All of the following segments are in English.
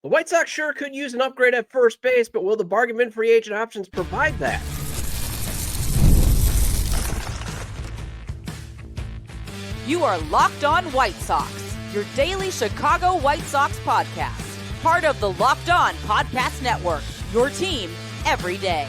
The White Sox sure could use an upgrade at first base, but will the bargain bin free agent options provide that? You are Locked On White Sox, your daily Chicago White Sox podcast. Part of the Locked On Podcast Network, your team every day.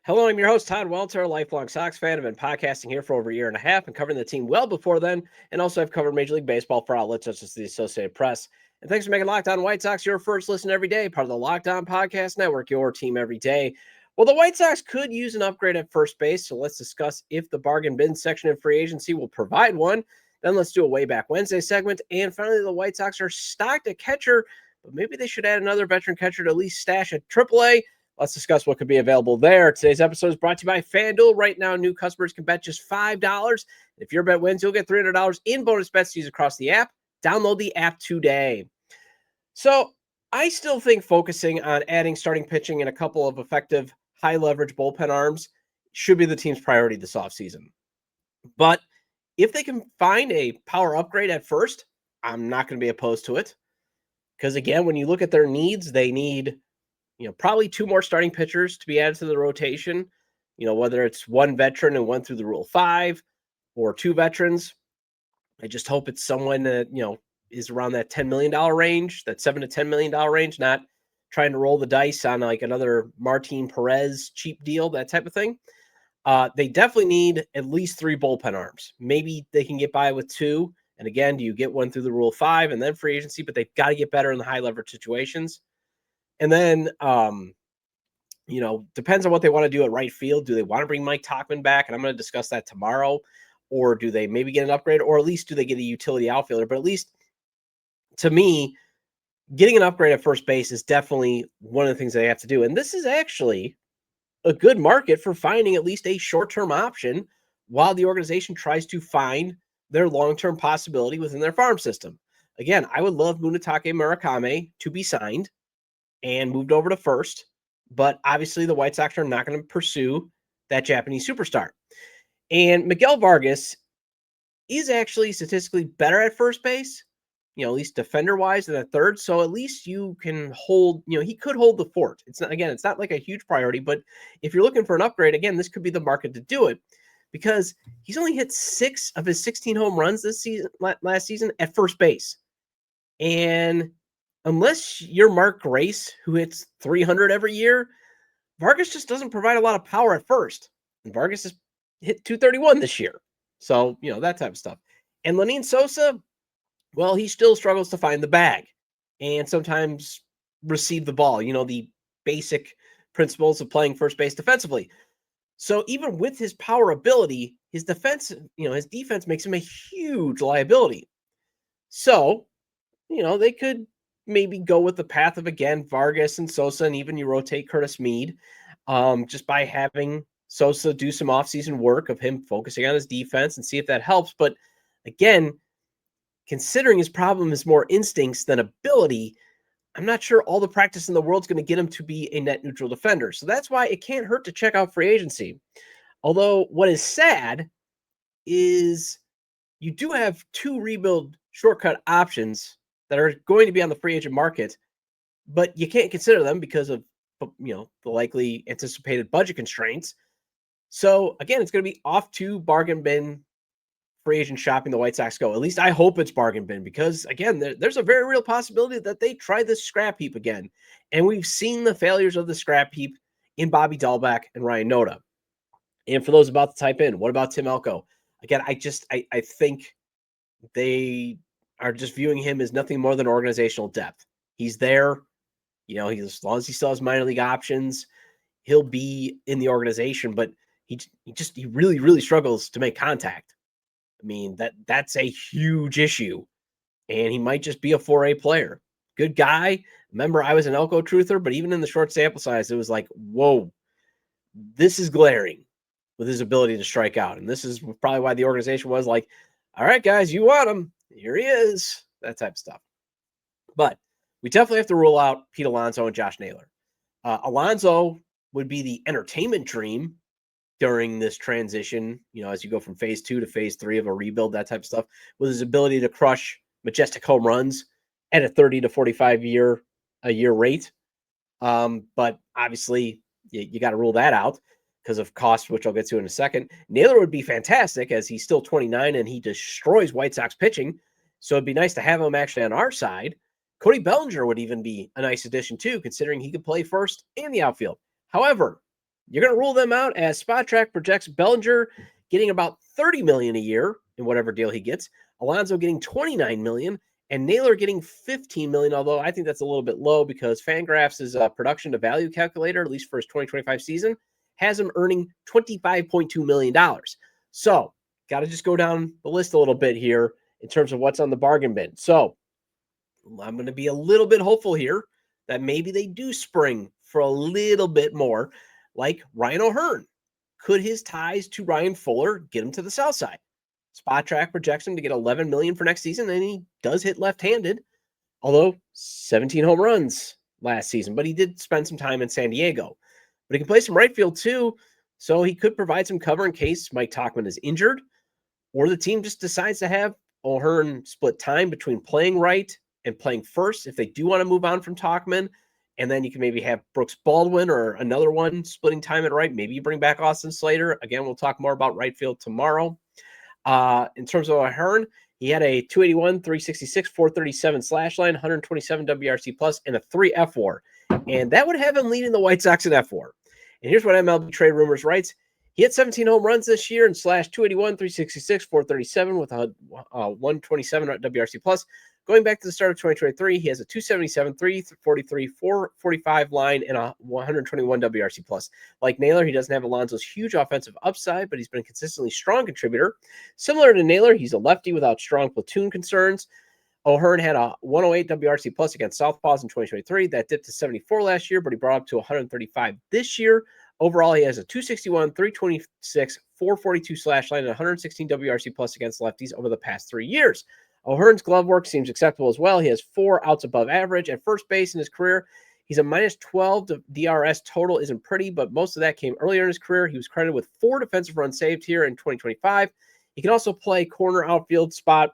Hello, I'm your host, Todd Welter, a lifelong Sox fan. I've been podcasting here for over a year and a half and covering the team well before then. And also I've covered Major League Baseball for outlets such as the Associated Press. And thanks for making Locked On White Sox your first listen every day, part of the Locked On Podcast Network, your team every day. Well, the White Sox could use an upgrade at first base, so let's discuss if the bargain bin section of free agency will provide one. Then let's do a Way Back Wednesday segment. And finally, the White Sox are stocked at catcher, but maybe they should add another veteran catcher to at least stash at AAA. Let's discuss what could be available there. Today's episode is brought to you by FanDuel. Right now, new customers can bet just $5. If your bet wins, you'll get $300 in bonus bets to use across the app. Download the app today. So I still think focusing on adding starting pitching and a couple of effective high-leverage bullpen arms should be the team's priority this offseason. But if they can find a power upgrade at first, I'm not going to be opposed to it. Because, again, when you look at their needs, they need probably two more starting pitchers to be added to the rotation, whether it's one veteran and one through the Rule 5 or two veterans. I just hope it's someone that, is around that $10 million range, that $7 to $10 million range, not trying to roll the dice on like another Martin Perez cheap deal, that type of thing. They definitely need at least three bullpen arms. Maybe they can get by with two. And again, do you get one through the Rule 5 and then free agency? But they've got to get better in the high leverage situations. And then, depends on what they want to do at right field. Do they want to bring Mike Tauchman back? And I'm going to discuss that tomorrow. Or do they maybe get an upgrade? Or at least do they get a utility outfielder? But at least, to me, getting an upgrade at first base is definitely one of the things they have to do. And this is actually a good market for finding at least a short-term option while the organization tries to find their long-term possibility within their farm system. Again, I would love Munetake Murakami to be signed and moved over to first, but obviously the White Sox are not going to pursue that Japanese superstar. And Miguel Vargas is actually statistically better at first base, at least defender-wise than at third. So at least you can hold, he could hold the fort. It's not like a huge priority, but if you're looking for an upgrade, again, this could be the market to do it because he's only hit 6 of his 16 home runs last season at first base. And unless you're Mark Grace, who hits 300 every year, Vargas just doesn't provide a lot of power at first. And Vargas has hit 231 this year. So, that type of stuff. And Lenin Sosa, well, he still struggles to find the bag and sometimes receive the ball, the basic principles of playing first base defensively. So even with his power ability, his defense, his defense makes him a huge liability. So, they could maybe go with the path of, again, Vargas and Sosa, and even you rotate Curtis Mead just by having Sosa do some offseason work of him focusing on his defense and see if that helps. But again, considering his problem is more instincts than ability, I'm not sure all the practice in the world is going to get him to be a net neutral defender. So that's why it can't hurt to check out free agency. Although what is sad is you do have two rebuild shortcut options that are going to be on the free agent market, but you can't consider them because of, the likely anticipated budget constraints. So again, it's going to be off to bargain bin free agent shopping the White Sox go. At least I hope it's bargain bin because, again, there's a very real possibility that they try this scrap heap again. And we've seen the failures of the scrap heap in Bobby Dahlbeck and Ryan Noda. And for those about to type in, what about Tim Elko? Again, I think they are just viewing him as nothing more than organizational depth. He's there. As long as he still has minor league options, he'll be in the organization, but he really, really struggles to make contact. I mean, that's a huge issue, and he might just be a 4A player. Good guy. Remember, I was an Elko truther, but even in the short sample size, it was like, whoa, this is glaring with his ability to strike out. And this is probably why the organization was like, all right, guys, you want him. Here he is. That type of stuff. But we definitely have to rule out Pete Alonso and Josh Naylor. Alonso would be the entertainment dream during this transition, as you go from phase 2 to phase 3 of a rebuild, that type of stuff, with his ability to crush majestic home runs at a 30 to 45 year rate. But obviously you got to rule that out because of cost, which I'll get to in a second. Naylor would be fantastic as he's still 29 and he destroys White Sox pitching. So it'd be nice to have him actually on our side. Cody Bellinger would even be a nice addition too, considering he could play first and the outfield. However, you're going to rule them out as Spot Track projects Bellinger getting about $30 million a year in whatever deal he gets, Alonso getting $29 million, and Naylor getting $15 million, although I think that's a little bit low because Fangraphs' production to value calculator, at least for his 2025 season, has him earning $25.2 million. So, got to just go down the list a little bit here in terms of what's on the bargain bin. So, I'm going to be a little bit hopeful here that maybe they do spring for a little bit more, like Ryan O'Hearn. Could his ties to Ryan Fuller get him to the south side? Spot Track projects him to get $11 million for next season, and he does hit left-handed, although 17 home runs last season. But he did spend some time in San Diego. But he can play some right field too, so he could provide some cover in case Mike Tauchman is injured, or the team just decides to have O'Hearn split time between playing right and playing first if they do want to move on from Tauchman. And then you can maybe have Brooks Baldwin or another one splitting time at right. Maybe you bring back Austin Slater. Again, we'll talk more about right field tomorrow. In terms of O'Hearn, he had a 281, 366, 437 slash line, 127 WRC plus, and a 3 F4. And that would have him leading the White Sox in F4. And here's what MLB Trade Rumors writes. He had 17 home runs this year and slashed 281, 366, 437 with a 127 WRC plus. Going back to the start of 2023, he has a 277, 343, 445 line and a 121 WRC plus. Like Naylor, he doesn't have Alonso's huge offensive upside, but he's been a consistently strong contributor. Similar to Naylor, he's a lefty without strong platoon concerns. O'Hearn had a 108 WRC plus against Southpaws in 2023. That dipped to 74 last year, but he brought up to 135 this year. Overall, he has a 261, 326, 442 slash line, and 116 WRC plus against lefties over the past 3 years. O'Hearn's glove work seems acceptable as well. He has 4 outs above average at first base in his career. He's a minus 12 DRS total. Isn't pretty, but most of that came earlier in his career. He was credited with 4 defensive runs saved here in 2025. He can also play corner outfield spot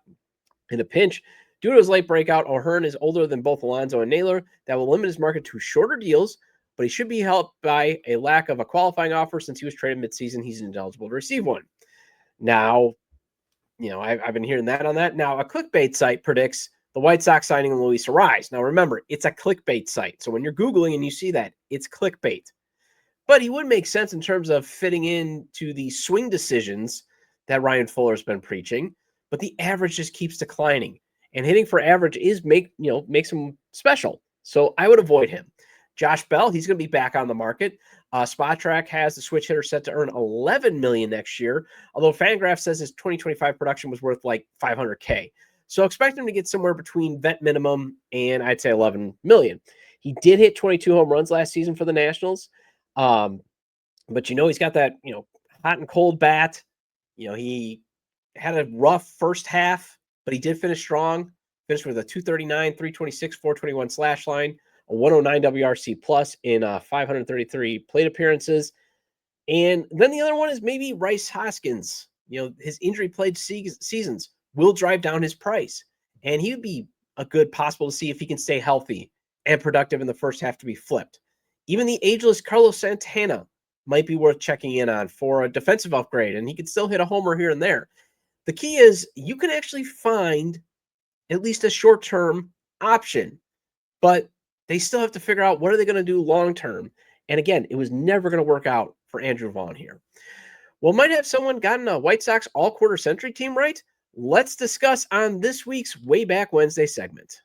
in a pinch. Due to his late breakout, O'Hearn is older than both Alonso and Naylor. That will limit his market to shorter deals, but he should be helped by a lack of a qualifying offer since he was traded midseason. He's ineligible to receive one. Now, I've been hearing that on that. Now, a clickbait site predicts the White Sox signing Luis Arraez. Now, remember, it's a clickbait site. So when you're Googling and you see that, it's clickbait. But he would make sense in terms of fitting into the swing decisions that Ryan Fuller's been preaching. But the average just keeps declining. And hitting for average makes him special. So I would avoid him. Josh Bell, he's going to be back on the market. Spot Track has the switch hitter set to earn $11 million next year, although Fangraphs says his 2025 production was worth like $500K. So expect him to get somewhere between vet minimum and I'd say $11 million. He did hit 22 home runs last season for the Nationals, but he's got that hot and cold bat. He had a rough first half, but he did finish strong. Finished with a 239, 326, 421 slash line. A 109 WRC plus in 533 plate appearances. And then the other one is maybe Rhys Hoskins. His injury played seasons will drive down his price. And he would be a good possible to see if he can stay healthy and productive in the first half to be flipped. Even the ageless Carlos Santana might be worth checking in on for a defensive upgrade, and he could still hit a homer here and there. The key is you can actually find at least a short-term option, but they still have to figure out what are they going to do long-term. And again, it was never going to work out for Andrew Vaughn here. Well, might have someone gotten a White Sox all-quarter century team right? Let's discuss on this week's Way Back Wednesday segment.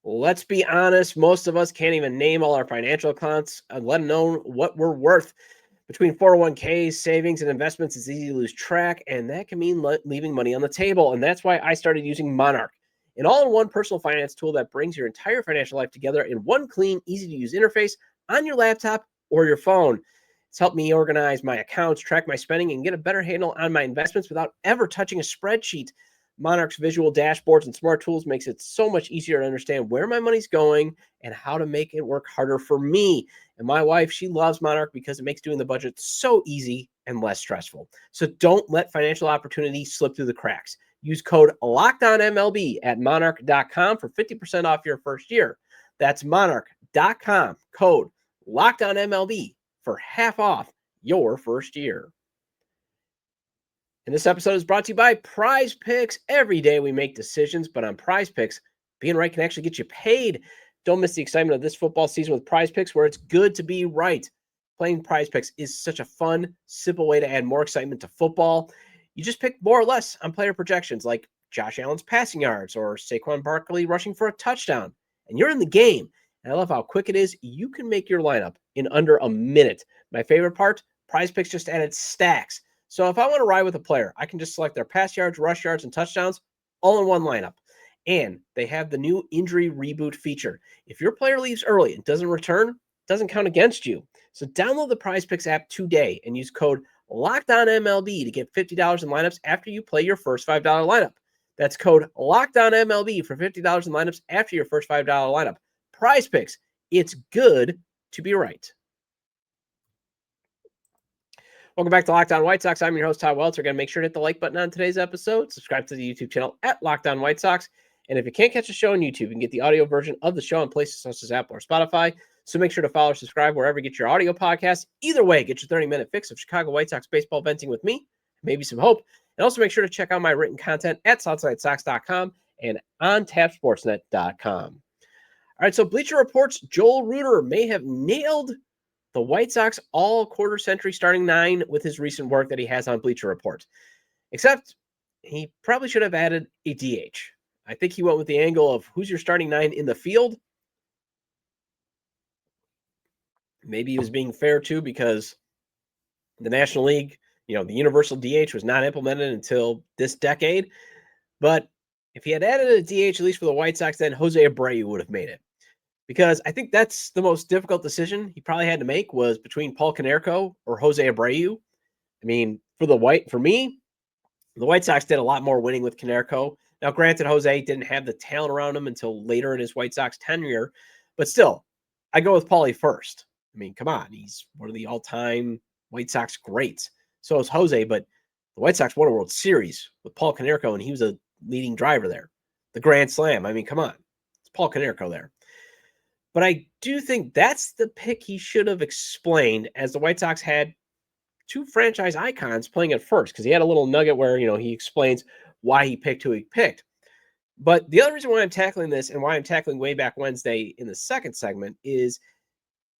Let's be honest, most of us can't even name all our financial accounts, let alone what we're worth. Between 401ks, savings, and investments, it's easy to lose track, and that can mean leaving money on the table. And that's why I started using Monarch, an all-in-one personal finance tool that brings your entire financial life together in one clean, easy-to-use interface on your laptop or your phone. It's helped me organize my accounts, track my spending, and get a better handle on my investments without ever touching a spreadsheet. Monarch's visual dashboards and smart tools makes it so much easier to understand where my money's going and how to make it work harder for me. And my wife, she loves Monarch because it makes doing the budget so easy and less stressful. So don't let financial opportunity slip through the cracks. Use code LOCKEDONMLB at monarch.com for 50% off your first year. That's monarch.com, code LOCKEDONMLB for half off your first year. And this episode is brought to you by PrizePicks. Every day we make decisions, but on PrizePicks, being right can actually get you paid. Don't miss the excitement of this football season with PrizePicks, where it's good to be right. Playing PrizePicks is such a fun, simple way to add more excitement to football. You just pick more or less on player projections like Josh Allen's passing yards or Saquon Barkley rushing for a touchdown, and you're in the game. And I love how quick it is. You can make your lineup in under a minute. My favorite part, PrizePicks just added stacks. So if I want to ride with a player, I can just select their pass yards, rush yards, and touchdowns all in one lineup. And they have the new injury reboot feature. If your player leaves early and doesn't return, it doesn't count against you. So download the PrizePicks app today and use code LOCKEDONMLB to get $50 in lineups after you play your first $5 lineup. That's code LOCKEDONMLB for $50 in lineups after your first $5 lineup. PrizePicks, it's good to be right. Welcome back to Locked On White Sox. I'm your host, Todd Welter. Again, make sure to hit the like button on today's episode. Subscribe to the YouTube channel at Locked On White Sox. And if you can't catch the show on YouTube, you can get the audio version of the show on places such as Apple or Spotify. So make sure to follow or subscribe wherever you get your audio podcasts. Either way, get your 30-minute fix of Chicago White Sox baseball venting with me, maybe some hope. And also make sure to check out my written content at SouthsideSox.com and on TapSportsNet.com. All right, so Bleacher Report's Joel Reuter may have nailed the White Sox all quarter century starting nine with his recent work that he has on Bleacher Report. Except he probably should have added a DH. I think he went with the angle of who's your starting nine in the field. Maybe he was being fair too, because the National League, the universal DH was not implemented until this decade. But if he had added a DH, at least for the White Sox, then Jose Abreu would have made it. Because I think that's the most difficult decision he probably had to make, was between Paul Konerko or Jose Abreu. I mean, for me, the White Sox did a lot more winning with Konerko. Now, granted, Jose didn't have the talent around him until later in his White Sox tenure, but still, I go with Paulie first. I mean, come on, he's one of the all-time White Sox greats. So is Jose, but the White Sox won a World Series with Paul Konerko, and he was a leading driver there. The Grand Slam. I mean, come on, it's Paul Konerko there. But I do think that's the pick he should have explained, as the White Sox had two franchise icons playing at first, because he had a little nugget where, he explains why he picked who he picked. But the other reason why I'm tackling this, and why I'm tackling Way Back Wednesday in the second segment, is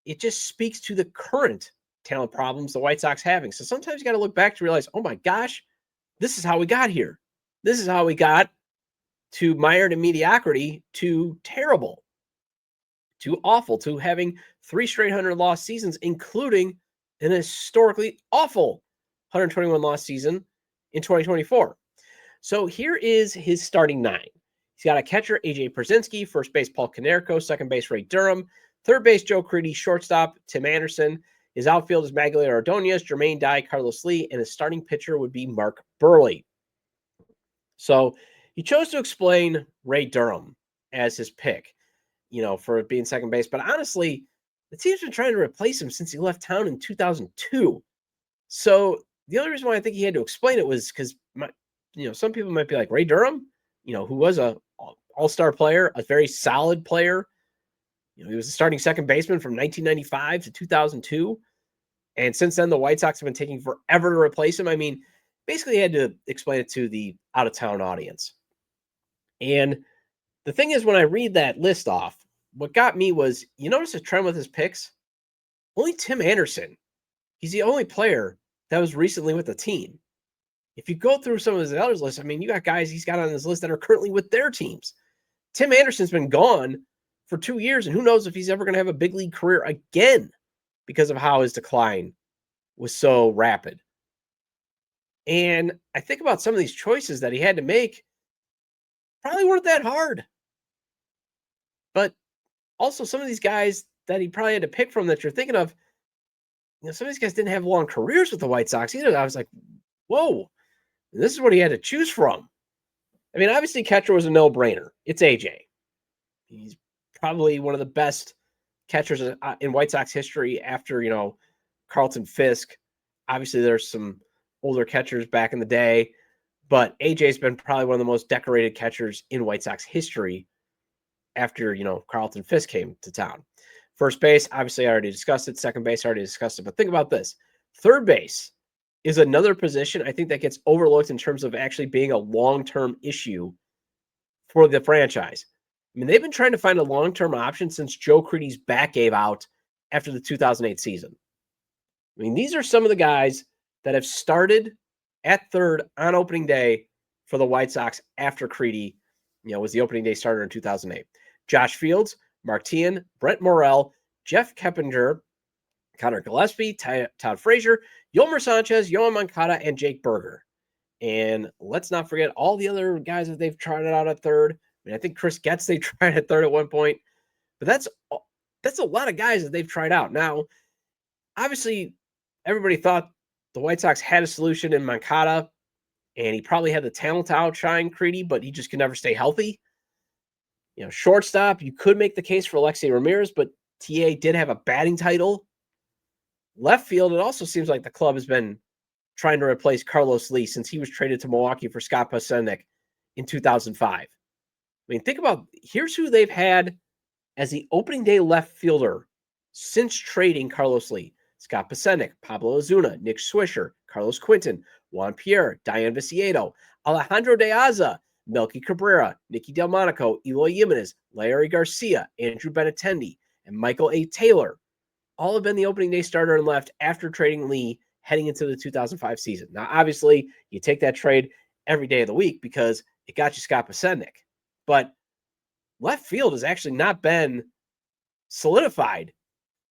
it just speaks to the current talent problems the White Sox having. So sometimes you got to look back to realize, oh my gosh, this is how we got here. This is how we got to mired in mediocrity, to terrible, to awful, to having 3 straight 100-loss seasons, including an historically awful 121-loss season in 2024. So here is his starting nine. He's got a catcher, A.J. Pierzynski, first base, Paul Konerko, second base, Ray Durham, third base, Joe Crede, shortstop, Tim Anderson. His outfield is Magglio Ordonez, Jermaine Dye, Carlos Lee, and his starting pitcher would be Mark Burley. So he chose to explain Ray Durham as his pick, for being second base. But honestly, the team's been trying to replace him since he left town in 2002. So the only reason why I think he had to explain it was because, some people might be like, Ray Durham, who was a all-star player, a very solid player. He was a starting second baseman from 1995 to 2002. And since then, the White Sox have been taking forever to replace him. I mean, basically he had to explain it to the out-of-town audience. And the thing is, when I read that list off, what got me was, you notice a trend with his picks? Only Tim Anderson. He's the only player that was recently with the team. If you go through some of his others lists, I mean, you got guys he's got on his list that are currently with their teams. Tim Anderson's been gone for 2 years, and who knows if he's ever going to have a big league career again because of how his decline was so rapid. And I think about some of these choices that he had to make, probably weren't that hard. But also some of these guys that he probably had to pick from that you're thinking of, some of these guys didn't have long careers with the White Sox either. I was like, whoa, this is what he had to choose from. I mean, obviously catcher was a no-brainer. It's AJ. He's probably one of the best catchers in White Sox history after, Carlton Fisk. Obviously there's some older catchers back in the day, But AJ's been probably one of the most decorated catchers in White Sox history after, Carlton Fisk came to town. First base, obviously I already discussed it. Second base, I already discussed it. But think about this. Third base is another position I think that gets overlooked in terms of actually being a long-term issue for the franchise. I mean, they've been trying to find a long-term option since Joe Creedy's back gave out after the 2008 season. I mean, these are some of the guys that have started at third on opening day for the White Sox after Creedy, was the opening day starter in 2008. Josh Fields, Mark Teahen, Brent Morrell, Jeff Keppinger, Connor Gillespie, Todd Frazier, Yolmer Sanchez, Yohan Moncada, and Jake Berger. And let's not forget all the other guys that they've tried it out at third. I mean, I think Chris Getz they tried at third at one point. But that's a lot of guys that they've tried out. Now, obviously, everybody thought the White Sox had a solution in Moncada, and he probably had the talent to outshine Creedy, but he just could never stay healthy. Shortstop, you could make the case for Alexei Ramirez, but TA did have a batting title. Left field, it also seems like the club has been trying to replace Carlos Lee since he was traded to Milwaukee for Scott Pasenik in 2005. I mean, think about, here's who they've had as the opening day left fielder since trading Carlos Lee. Scott Pasenik, Pablo Ozuna, Nick Swisher, Carlos Quinton, Juan Pierre, Diane Viciedo, Alejandro De Aza, Melky Cabrera, Nicky Delmonico, Eloy Jimenez, Larry Garcia, Andrew Benintendi, and Michael A. Taylor all have been the opening day starter and left after trading Lee heading into the 2005 season. Now, obviously, you take that trade every day of the week because it got you Scott Pasenik. But left field has actually not been solidified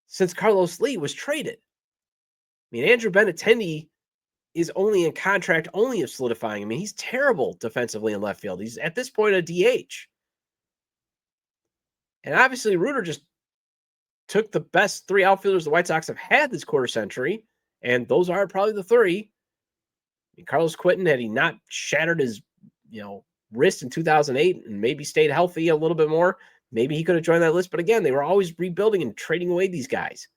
since Carlos Lee was traded. I mean, Andrew Benintendi is only in contract only of solidifying. I mean, he's terrible defensively in left field. He's at this point a DH. And obviously, Reuter just took the best three outfielders the White Sox have had this quarter century, and those are probably the three. I mean, Carlos Quinton, had he not shattered his, wrist in 2008 and maybe stayed healthy a little bit more, maybe he could have joined that list. But again, they were always rebuilding and trading away these guys.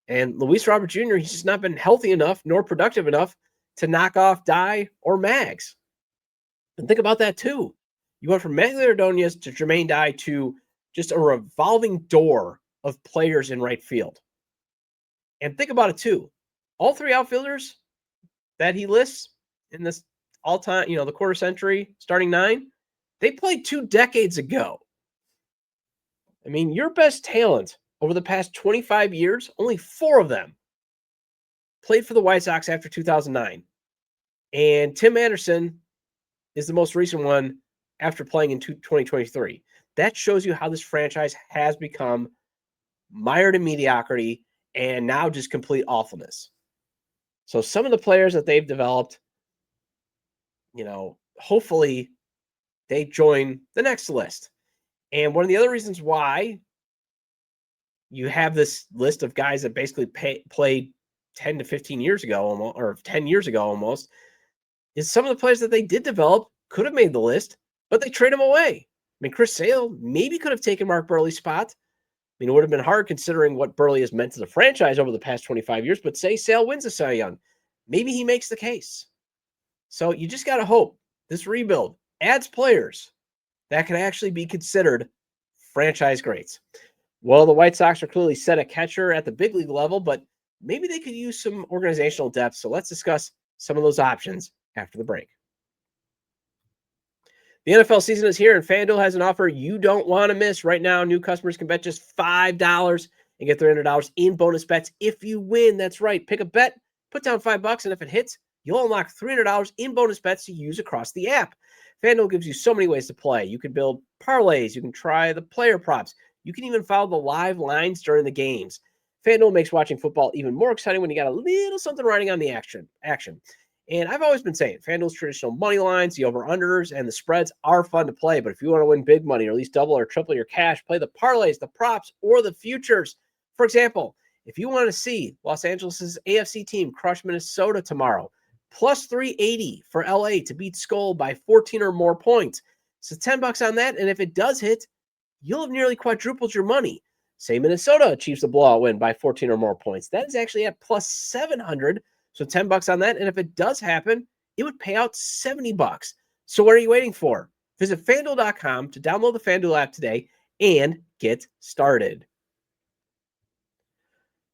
And Luis Robert Jr., he's just not been healthy enough nor productive enough to knock off Dye or Mags. And think about that too. You went from Magglio Ordonez to Jermaine Dye to just a revolving door of players in right field. And think about it too. All three outfielders that he lists in this all-time, the quarter century starting nine, they played 2 decades ago. I mean, your best talent over the past 25 years, only 4 of them played for the White Sox after 2009. And Tim Anderson is the most recent one after playing in 2023. That shows you how this franchise has become mired in mediocrity and now just complete awfulness. So some of the players that they've developed, hopefully they join the next list. And one of the other reasons why you have this list of guys that basically played 10 to 15 years ago, almost, or 10 years ago almost, is some of the players that they did develop could have made the list, but they trade them away. I mean, Chris Sale maybe could have taken Mark Burley's spot. I mean, it would have been hard considering what Burley has meant to the franchise over the past 25 years, but say Sale wins a Cy Young. Maybe he makes the case. So you just got to hope this rebuild adds players that can actually be considered franchise greats. Well, the White Sox are clearly set at catcher at the big league level, but maybe they could use some organizational depth. So let's discuss some of those options after the break. The NFL season is here, and FanDuel has an offer you don't want to miss. Right now, new customers can bet just $5 and get $300 in bonus bets if you win. That's right. Pick a bet, put down $5, and if it hits, you'll unlock $300 in bonus bets to use across the app. FanDuel gives you so many ways to play. You can build parlays. You can try the player props. You can even follow the live lines during the games. FanDuel makes watching football even more exciting when you got a little something riding on the action. And I've always been saying, FanDuel's traditional money lines, the over-unders, and the spreads are fun to play. But if you want to win big money or at least double or triple your cash, play the parlays, the props, or the futures. For example, if you want to see Los Angeles' AFC team crush Minnesota tomorrow, plus 380 for LA to beat Skull by 14 or more points. So $10 on that, and if it does hit, you'll have nearly quadrupled your money. Say Minnesota achieves a blowout win by 14 or more points. That is actually at plus 700. So $10 on that. And if it does happen, it would pay out $70. So what are you waiting for? Visit FanDuel.com to download the FanDuel app today and get started.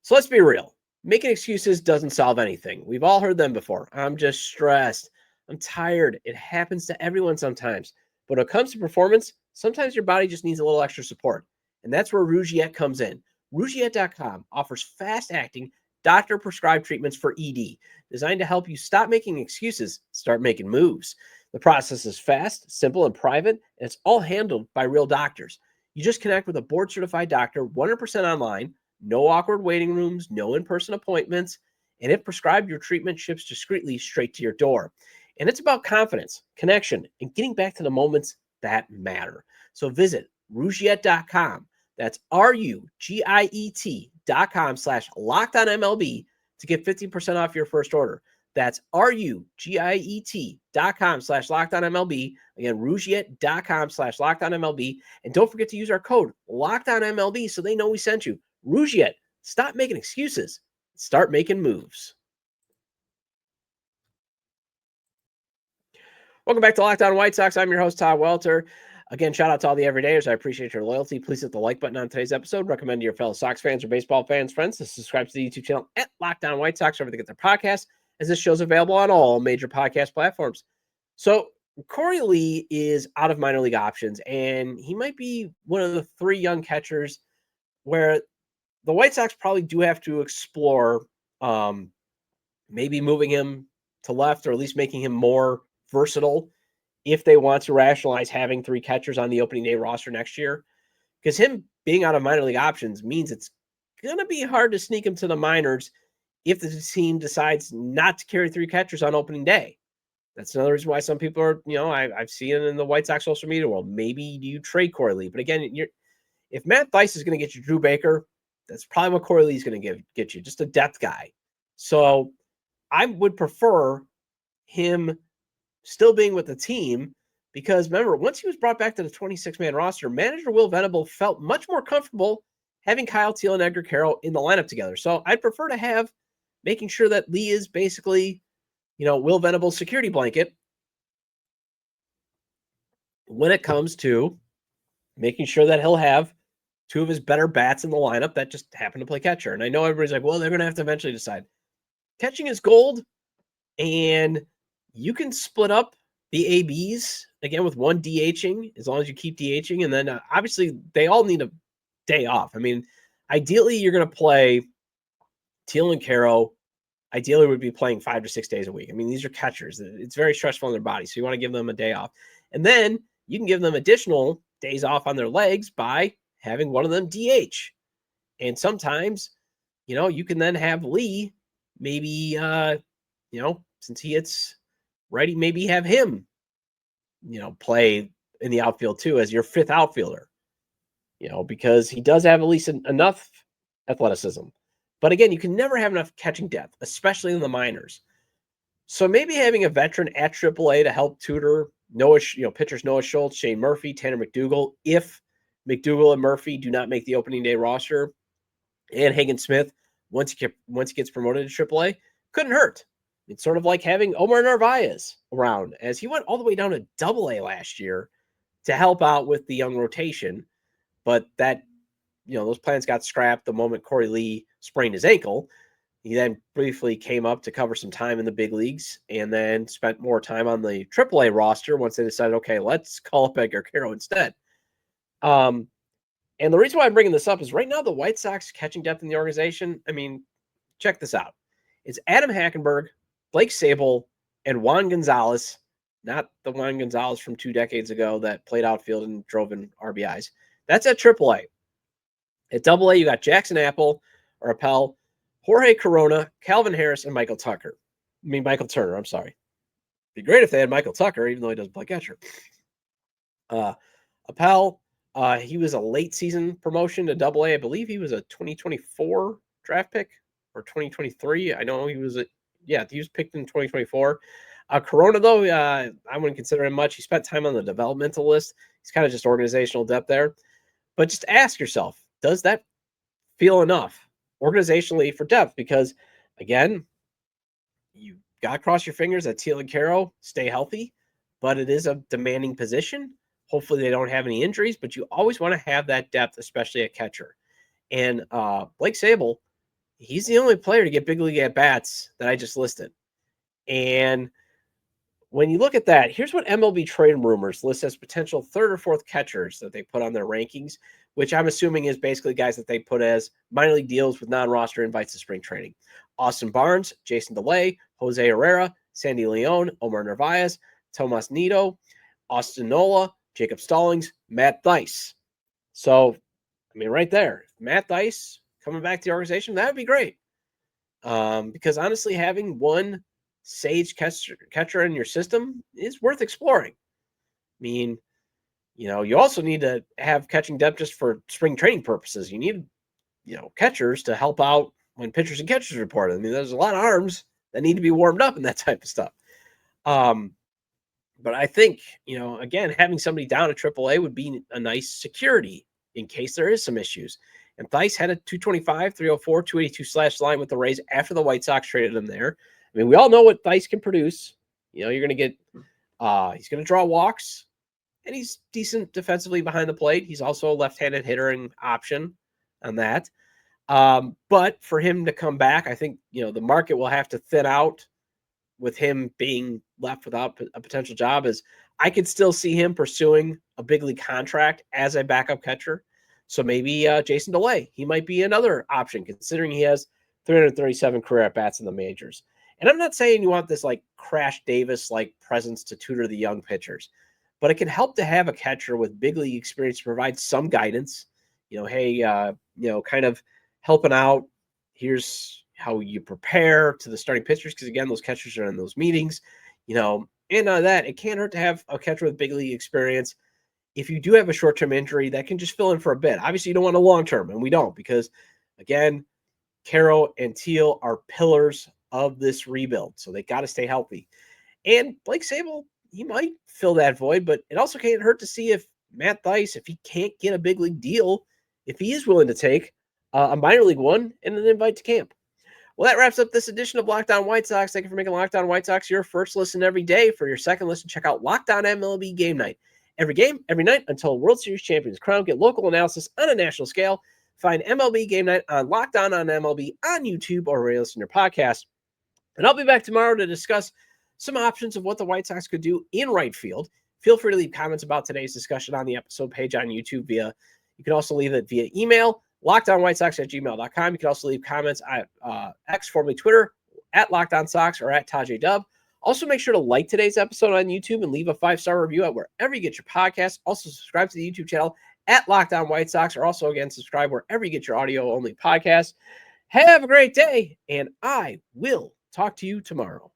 So let's be real. Making excuses doesn't solve anything. We've all heard them before. I'm just stressed. I'm tired. It happens to everyone sometimes. But when it comes to performance, sometimes your body just needs a little extra support. And that's where Rugiet comes in. Rugiet.com offers fast-acting, doctor-prescribed treatments for ED, designed to help you stop making excuses, start making moves. The process is fast, simple, and private, and it's all handled by real doctors. You just connect with a board-certified doctor 100% online, no awkward waiting rooms, no in-person appointments, and if prescribed, your treatment ships discreetly straight to your door. And it's about confidence, connection, and getting back to the moments that matter. So visit Rugiet.com. That's RUGIET.com/LockedOnMLB to get 15% off your first order. That's RUGIET.com/LockedOnMLB. Again, Rugiet.com/LockedOnMLB. And don't forget to use our code LockedOnMLB so they know we sent you. Rugiet, stop making excuses. Start making moves. Welcome back to Locked On White Sox. I'm your host, Todd Welter. Again, shout out to all the everydayers. I appreciate your loyalty. Please hit the like button on today's episode. Recommend to your fellow Sox fans or baseball fans, friends, to subscribe to the YouTube channel at Locked On White Sox wherever they get their podcasts, as this show's available on all major podcast platforms. So Korey Lee is out of minor league options, and he might be one of the three young catchers where the White Sox probably do have to explore maybe moving him to left, or at least making him more versatile if they want to rationalize having three catchers on the opening day roster next year. Because him being out of minor league options means it's going to be hard to sneak him to the minors if the team decides not to carry three catchers on opening day. That's another reason why some people are, I've seen it in the White Sox social media world. Maybe you trade Korey Lee. But again, if Matt Thaiss is going to get you Drew Baker, that's probably what Korey Lee is going to get you, just a depth guy. So I would prefer him still being with the team, because remember, once he was brought back to the 26-man roster, manager Will Venable felt much more comfortable having Kyle Teel and Edgar Carroll in the lineup together. So I'd prefer to have making sure that Lee is basically, Will Venable's security blanket when it comes to making sure that he'll have two of his better bats in the lineup that just happen to play catcher. And I know everybody's like, well, they're going to have to eventually decide. Catching is gold, and you can split up the ABs, again, with one DHing, as long as you keep DHing. And then obviously they all need a day off. I mean, ideally you're going to play Teel and Carroll. Ideally would be playing 5 to 6 days a week. I mean, these are catchers. It's very stressful on their body. So you want to give them a day off. And then you can give them additional days off on their legs by having one of them DH. And sometimes, you can then have Lee maybe, since he hits righty, maybe have him, play in the outfield too as your fifth outfielder, because he does have at least enough athleticism. But again, you can never have enough catching depth, especially in the minors. So maybe having a veteran at AAA to help tutor pitchers Noah Schultz, Shane Murphy, Tanner McDougal, if McDougal and Murphy do not make the opening day roster, and Hagen Smith, once he gets promoted to AAA, couldn't hurt. It's sort of like having Omar Narvaez around, as he went all the way down to AA last year to help out with the young rotation. But that, those plans got scrapped the moment Korey Lee sprained his ankle. He then briefly came up to cover some time in the big leagues and then spent more time on the AAA roster once they decided, okay, let's call up Edgar Carroll instead. And the reason why I'm bringing this up is right now the White Sox catching depth in the organization. I mean, check this out. It's Adam Hackenberg, Blake Sable, and Juan Gonzalez, not the Juan Gonzalez from 2 decades ago that played outfield and drove in RBIs. That's at AAA. At AA, you got Jackson Apple, or Appel, Jorge Corona, Calvin Harris, and Michael Turner. I'm sorry. It'd be great if they had Michael Tucker, even though he doesn't play catcher. Appel, he was a late season promotion to AA. I believe he was a 2024 draft pick or 2023. I know he was he was picked in 2024. Corona, though, I wouldn't consider him much. He spent time on the developmental list. He's kind of just organizational depth there. But just ask yourself, does that feel enough organizationally for depth? Because, again, you gotta cross your fingers that Teal and Caro stay healthy, but it is a demanding position. Hopefully they don't have any injuries, but you always want to have that depth, especially at catcher. And Blake Sabol, he's the only player to get big league at bats that I just listed. And when you look at that, here's what MLB trade rumors list as potential third or fourth catchers that they put on their rankings, which I'm assuming is basically guys that they put as minor league deals with non-roster invites to spring training. Austin Barnes, Jason DeLay, Jose Herrera, Sandy Leon, Omar Narvaez, Tomas Nido, Austin Nola, Jacob Stallings, Matt Thaiss. So, I mean, right there, Matt Thaiss coming back to the organization, that would be great. Because honestly, having one sage catcher in your system is worth exploring. I mean, you also need to have catching depth just for spring training purposes. You need, catchers to help out when pitchers and catchers report. I mean, there's a lot of arms that need to be warmed up and that type of stuff. But I think, again, having somebody down at AAA would be a nice security in case there is some issues. And Thaiss had a 225, 304, 282 slash line with the Rays after the White Sox traded him there. I mean, we all know what Thaiss can produce. You're going to get, he's going to draw walks, and he's decent defensively behind the plate. He's also a left-handed hitter and option on that. But for him to come back, I think, the market will have to thin out with him being left without a potential job. As I could still see him pursuing a big league contract as a backup catcher. So maybe Jason DeLay, he might be another option considering he has 337 career at-bats in the majors. And I'm not saying you want this like Crash Davis-like presence to tutor the young pitchers, but it can help to have a catcher with big league experience to provide some guidance. Kind of helping out. Here's how you prepare to the starting pitchers, because again, those catchers are in those meetings. And that it can't hurt to have a catcher with big league experience. If you do have a short-term injury, that can just fill in for a bit. Obviously, you don't want a long-term, and we don't, because again, Caro and Teal are pillars of this rebuild, so they got to stay healthy. And Blake Sabol, he might fill that void, but it also can't hurt to see if Matt Thaiss, if he can't get a big league deal, if he is willing to take a minor league one and an invite to camp. Well, that wraps up this edition of Locked On White Sox. Thank you for making Locked On White Sox your first listen every day. For your second listen, check out Locked On MLB Game Night. Every game, every night, until a World Series champion is crowned. Get local analysis on a national scale. Find MLB Game Night on Locked On MLB on YouTube or where you listen to your podcast. And I'll be back tomorrow to discuss some options of what the White Sox could do in right field. Feel free to leave comments about today's discussion on the episode page on YouTube you can also leave it via email, lockedonwhitesox@gmail.com. You can also leave comments at X, formerly Twitter, at LockedOnSox or at Tajay Dub. Also, make sure to like today's episode on YouTube and leave a 5-star review at wherever you get your podcasts. Also, subscribe to the YouTube channel at Locked On White Sox, or also, again, subscribe wherever you get your audio-only podcasts. Have a great day, and I will talk to you tomorrow.